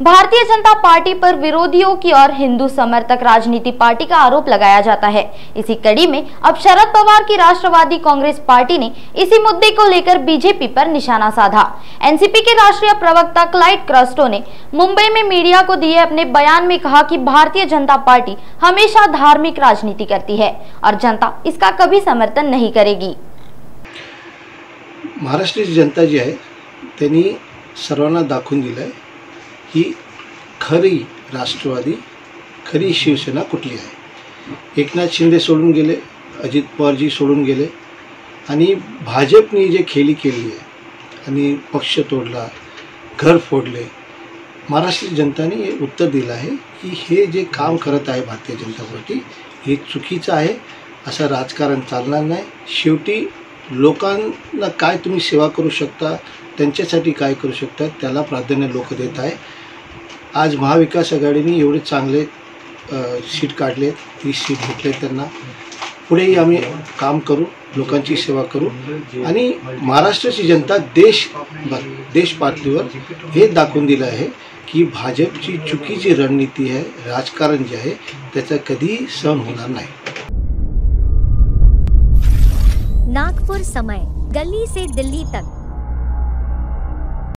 Bharatiya Janata party पर विरोधियों की और हिंदू समर्थक राजनीति पार्टी का आरोप लगाया जाता है। इसी कड़ी में अब शरद पवार की राष्ट्रवादी कांग्रेस पार्टी ने इसी मुद्दे को लेकर बीजेपी पर निशाना साधा। एनसीपी के राष्ट्रीय प्रवक्ता क्लाइड क्रस्टो ने मुंबई में मीडिया को दिए अपने बयान में कहा कि भारतीय जनता पार्टी हमेशा धार्मिक राजनीति करती है और जनता इसका कभी समर्थन नहीं करेगी। महाराष्ट्राची जनता जी आहे त्यांनी सर्वांना दाखवून दिलं की खरी राष्ट्रवादी खरी शिवसेना कुठली आहे। एकनाथ शिंदे सोडून गेले, अजित पवारजी सोडून गेले आणि भाजपने जे खेळी केली आहे आणि पक्ष तोडला, घर फोडले, महाराष्ट्राची जनताने हे उत्तर दिलं आहे की हे जे काम करत आहे भारतीय जनता पार्टी हे चुकीचं आहे। असं राजकारण चालणार नाही। शेवटी लोकांना काय तुम्ही सेवा करू शकता, त्यांच्यासाठी काय करू शकता त्याला प्राधान्य लोक देत आहे। आज महाविकास आघाडीने एवढे चांगले सीट काढले, 30 सीट भेटले त्यांना। पुढेही आम्ही काम करू, लोकांची सेवा करू आणि महाराष्ट्राची जनता देश पातळीवर हे दाखवून दिलं आहे की भाजपची चुकीची रणनीती आहे, राजकारण जे आहे त्याचा कधी सहन होणार नाही। नागपुर समय, गली से दिल्ली तक।